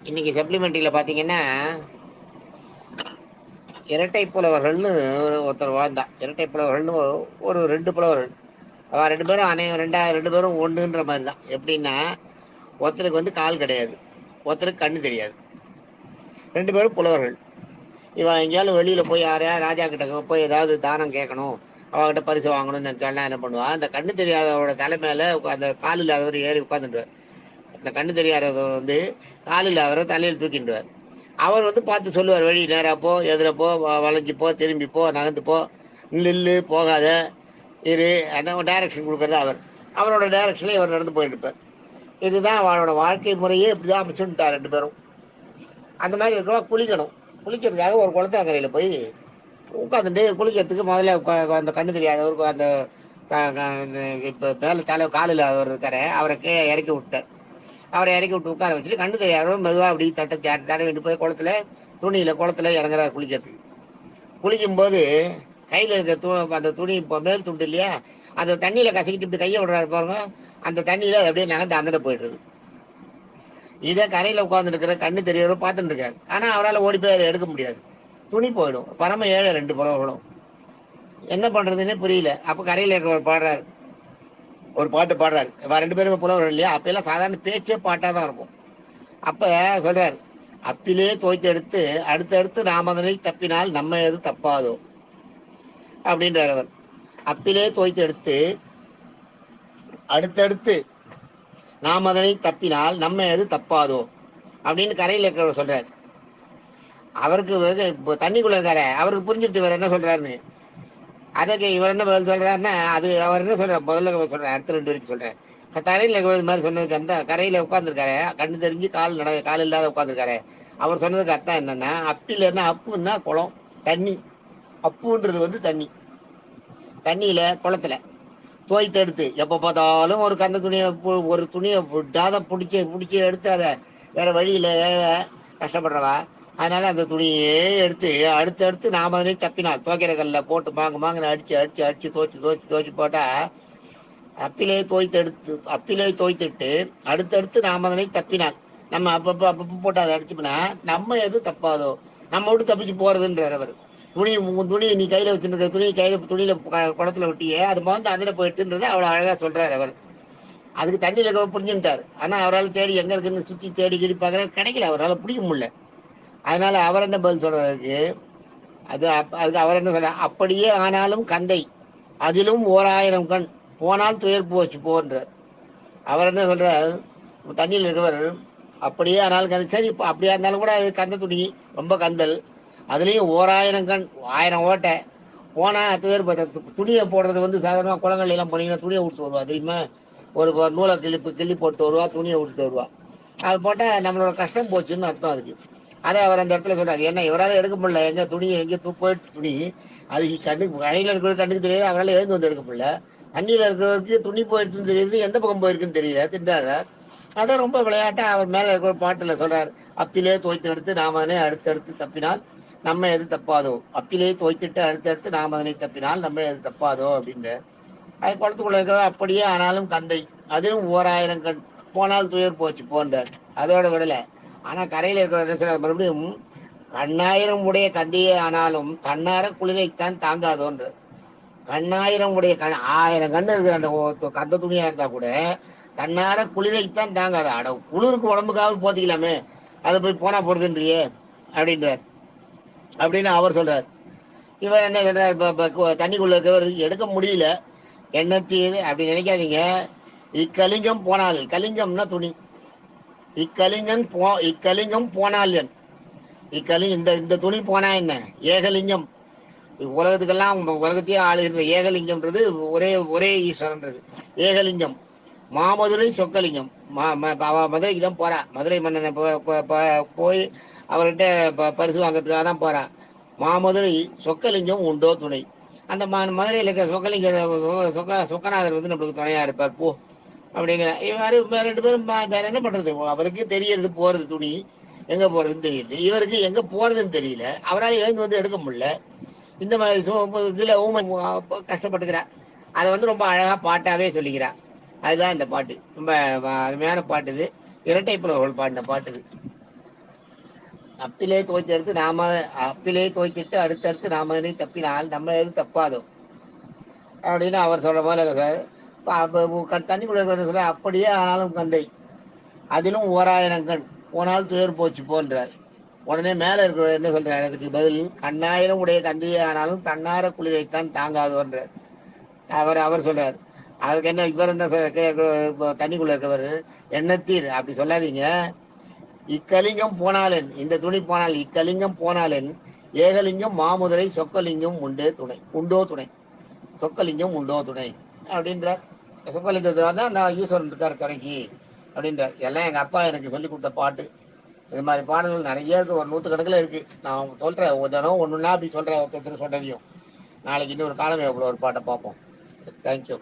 இன்னைக்கு சப்ளிமெண்ட்ரியில் பார்த்தீங்கன்னா இரட்டை புலவர்கள்னு ஒருத்தர் வாழ்ந்தான். இரட்டை புலவர்கள்னு ஒரு ரெண்டு புலவர்கள். அவன் ரெண்டு பேரும் ரெண்டு பேரும் ஒன்றுன்ற மாதிரி தான். எப்படின்னா, ஒருத்தருக்கு வந்து கால் கிடையாது, ஒருத்தருக்கு கண்ணு தெரியாது. ரெண்டு பேரும் புலவர்கள். இவன் எங்கேயாலும் வெளியில் போய் யாரையா ராஜா கிட்ட போய் ஏதாவது தானம் கேட்கணும், அவங்ககிட்ட பரிசு வாங்கணும்னு நினச்சாலும் என்ன பண்ணுவான், அந்த கண்ணு தெரியாதவரோட தலைமையில அந்த கால் இல்லாதவர் ஏறி உட்காந்துட்டுவார். அந்த கண்ணு தெரியாதவர் வந்து கால் இல்லாதவரை தலையில் தூக்கின்றார். அவர் வந்து பார்த்து சொல்லுவார், வழி நேராக போ, எதில் போ, வளைஞ்சு போ, திரும்பி போ, நகர்ந்து போ, நில்லு, போகாத, இரு, அந்த டைரக்ஷன் கொடுக்குறது அவர். அவரோட டைரக்ஷனில் இவர் நடந்து போயிட்டு இருப்பார். இதுதான் அவனோட வாழ்க்கை முறையே. இப்படிதான் அமைச்சுட்டார் ரெண்டு பேரும். அந்த மாதிரி இருக்கிறவா குளிக்கணும். குளிக்கிறதுக்காக ஒரு குளத்தாங்கரையில் போய் உட்காந்துட்டு குளிக்கிறதுக்கு முதல்ல அந்த கண்ணு தெரியாதவருக்கு அந்த இப்போ மேலே காலில் அவர் இருக்காரு, அவரை கீழே இறக்கி விட்டார். அவரை இறக்கி விட்டு உட்கார வச்சுட்டு கண்ணு தெரியாதவரும் மெதுவாக அப்படி தட்ட வேண்டி போய் குளத்துல இறங்குறாரு குளிக்கிறதுக்கு. குளிக்கும்போது கையில் இருக்க அந்த துணி இப்போ மேல் துண்டு இல்லையா, அந்த தண்ணியில் கசக்கிட்டு இப்படி கையை விடுறாரு பாருங்க. அந்த தண்ணியில் அது அப்படியே நகர்ந்து அந்தட போயிடுறது. இதை கரையில் உட்காந்துருக்கிற கண்ணு தெரியறவரும் பார்த்துட்டு இருக்காரு. ஆனால் அவரால் ஓடி போய் அதை எடுக்க முடியாது, துணி போயிடும். பரம ஏழை ரெண்டு புலவர்களும். என்ன பண்றதுன்னே புரியல. அப்போ கரையில் இருக்கிறவர் பாடுறாரு, ஒரு பாட்டு பாடுறாரு. ரெண்டு பேருமே புலவர்கள் இல்லையா, அப்பெல்லாம் சாதாரண பேச்சே பாட்டாக தான் இருக்கும். அப்போ சொல்றாரு, அப்பிலே தோய்த்து எடுத்து அடுத்தடுத்து நாமதனை தப்பினால் நம்ம எது தப்பாதோ அப்படின்றார் அவர். அப்பிலே தோய்த்து எடுத்து அடுத்தடுத்து நாம் அதனை தப்பினால் நம்ம எது தப்பாதோ அப்படின்னு கரையில் இருக்கிறவர் சொல்றாரு. அவருக்கு இப்போ தண்ணிக்குள்ள இருக்காரு, அவருக்கு புரிஞ்சுட்டு இவர் என்ன சொல்றாருன்னு. அதுக்கு இவர் என்ன பதில் சொல்றாருன்னா, அது அவர் என்ன சொல்றாரு முதல்ல சொல்றாரு, அடுத்த ரெண்டு வரைக்கும் சொல்றேன். தரையில் இருக்கிறது மாதிரி சொன்னதுக்கு அந்த கரையில உட்காந்துருக்காரு, கண்ணு தெரிஞ்சு கால் இல்லாத உட்காந்துருக்காரு. அவர் சொன்னதுக்கு அர்த்தம் என்னன்னா, அப்பில என்ன, அப்புன்னா குளம், தண்ணி. அப்புன்றது வந்து தண்ணி. தண்ணியில குளத்துல தோய்த்து எடுத்து எப்போ பார்த்தாலும் ஒரு கந்த துணியை ஒரு துணியை விடாத பிடிச்சி எடுத்து அதை வேற வழியில் கஷ்டப்படுறவா. அதனால அந்த துணியே எடுத்து அடுத்தடுத்து நாம அதனை தப்பினால் துவைக்கிற கல்ல போட்டு மாங்குன்னு அடிச்சு தோச்சு போட்டா அப்பிலே தோய்த்துட்டு அடுத்தடுத்து நாம அதனை தப்பினால் நம்ம அப்பப்போ போட்டு அதை அடிச்சுப்போனா நம்ம எது தப்பாதோ நம்ம விட்டு தப்பிச்சு போறதுன்றார் அவர். துணி நீ கையில வச்சுருக்க துணியில குளத்துல விட்டியே, அது முதல்ல அதில் போயிட்டுன்றது அவ்வளோ அழகா சொல்றாரு அவர். அதுக்கு தண்ணியில புரிஞ்சுட்டார். ஆனா அவரால் தேடி எங்க இருக்குன்னு சுத்தி தேடி கிடி பார்க்கறாரு, கிடைக்கல, அவரால் பிடிக்க முடியல. அதனால அவர் என்ன பதில் சொல்றதுக்கு, அதுக்கு அவர் என்ன சொல்ற, அப்படியே ஆனாலும் கந்தை அதிலும் 1000 கண் போனால் துயர் போச்சு போன்றார். அவர் என்ன சொல்றார், தண்ணியில் இருக்கிறவர், அப்படியே ஆனாலும் கந்தை, சரி இப்போ அப்படியா இருந்தாலும் கூட அது கந்த துணி, ரொம்ப கந்தல், அதுலேயும் 1000 கண் 1000 ஓட்டை போனா துயர் போச்சு. துணியை போடுறது வந்து சாதாரணமாக குளங்கள் எல்லாம் போனீங்கன்னா துணியை விட்டு வருவா தெரியுமா. ஒரு நூலை கிள்ளி போட்டு வருவா, துணியை விட்டுட்டு வருவா. அது போட்டால் நம்மளோட கஷ்டம் போச்சுன்னு அர்த்தம் அதுக்கு. அதை அவர் அந்த இடத்துல சொல்றாரு. ஏன்னா இவரால் எடுக்க முடியல, எங்க துணியை எங்கே போயிட்டு துணி, அது கடையில் இருக்கிற கண்ணுக்கு தெரியாது, அவரால் எழுந்து வந்து எடுக்க முடியல. தண்ணியில் இருக்கிறவருக்கு துணி போயிருக்குன்னு தெரியுது, எந்த பக்கம் போயிருக்குன்னு தெரியல, திண்டாரு. அதை ரொம்ப விளையாட்டா அவர் மேல இருக்கிற பாட்டுல சொல்றாரு, அப்பிலே தோய்த்து எடுத்து நாம அதனை அடுத்தடுத்து தப்பினால் நம்ம எது தப்பாதோ, அப்பிலே தோய்த்துட்டு அடுத்தடுத்து நாம அதனை தப்பினால் நம்ம எது தப்பாதோ அப்படின்னு. அது குளத்துக்குள்ள இருக்கிற அப்படியே ஆனாலும் கந்தை அதிலும் 1000 கண் போனால் துயர் போச்சு போன்றார். அதோட விடல. ஆனா கரையில இருக்கிற மறுபடியும் கண்ணாயிரம் உடைய கந்தையே ஆனாலும் தன்னார குளிரைத்தான் தாங்காதோன்ற. கண்ணாயிரம் உடைய 1000 கண்ணு இருக்கு அந்த கந்த துணியா இருந்தா கூட தன்னார குளிரைத்தான் தாங்காத. அட குளிருக்கு உடம்புக்காவது போத்திக்கலாமே, அதை போய் போனா போறதுன்றியே அப்படின்றார். அப்படின்னு அவர் சொல்றார். இவர் என்ன சொல்றார், இப்போ தண்ணிக்குள்ள இருக்கவர் எடுக்க முடியல, எண்ணத்தீர் அப்படி நினைக்காதீங்க. இக்கலிங்கம் போனால், கலிங்கம்னா துணி, இக்கலிங்கம் போனால் என் இந்த இந்த துணி போனா என்ன, ஏகலிங்கம், உலகத்துக்கெல்லாம் உலகத்தையே ஆளுகின்ற ஏகலிங்கம்ன்றது ஒரே ஒரே ஈஸ்வரன்றது ஏகலிங்கம். மாமதுரை சொக்கலிங்கம், மதுரைக்கு தான் போறா. மதுரை மன்னனை போய் அவர்கிட்ட பரிசு வாங்கிறதுக்காக தான் போறா. மாமதுரை சொக்கலிங்கம் உண்டோ துணை. அந்த மதுரையில் இருக்கிற சொக்கநாதர் வந்து நம்மளுக்கு துணையா இருப்பார் போ அப்படிங்கிற. இவர் ரெண்டு பேரும் வேற என்ன பண்றது, அவருக்கு தெரியறது போறது துணி எங்க போறதுன்னு தெரியுது, இவருக்கு எங்க போறதுன்னு தெரியல, அவரால் எழுந்து வந்து எடுக்க முடியல. இந்த மாதிரி இதுல ஊமை கஷ்டப்பட்டுக்கிறா. அதை வந்து ரொம்ப அழகா பாட்டாவே சொல்லிக்கிறா. அதுதான் இந்த பாட்டு. ரொம்ப அருமையான பாட்டு இது. இரட்டை புலவர்கள் பாடின பாட்டு இது. அப்பிலே துவைத்து எடுத்து நாம அப்பிலே துவைத்திட்டு அடுத்தடுத்து நாம அதனை தப்பினால் நம்ம எது தப்பாதோ அப்படின்னு அவர் சொல்ற போல இல்லை சார். தண்ணிக்குள்ள சொல்ல அப்படியே ஆனாலும் கந்தை அதிலும் ஓராயிரம் கண் போனால் துயர் போச்சு போன்றார். உடனே மேல இருக்கிற என்ன சொல்றாரு அதுக்கு பதில், கண்ணாயிரம் உடைய கந்தையே ஆனாலும் தன்னார குளிரைத்தான் தாங்காதோன்றார். அவர் சொல்றார். அதுக்கு என்ன இவர் என்ன தண்ணிக்குள்ள இருக்கவர், எண்ணத்தீர் அப்படி சொல்லாதீங்க, இக்கலிங்கம் போனாலன் இந்த துணி போனால் இக்கலிங்கம் போனாலன் ஏகலிங்கம் மாமுதலை சொக்கலிங்கம் உண்டோ துணை சொக்கலிங்கம் உண்டோ துணை அப்படின்றார். சொக்கலிங்கத்தை தான் நான் ஈஸ்வரன் இருக்கார் துணைக்கு அப்படின்றார். எல்லாம் எங்க அப்பா எனக்கு சொல்லி கொடுத்த பாட்டு. இது மாதிரி பாடல்கள் நிறைய இருக்கு, ஒரு 100 கணக்கில் இருக்கு. நான் சொல்றேன் ஒரு தடவை ஒண்ணுன்னா அப்படி சொல்றேன், ஒருத்தர் சொன்னதையும். நாளைக்கு இன்னொரு காலமே எவ்வளோ ஒரு பாட்டை பார்ப்போம். தேங்க்யூ.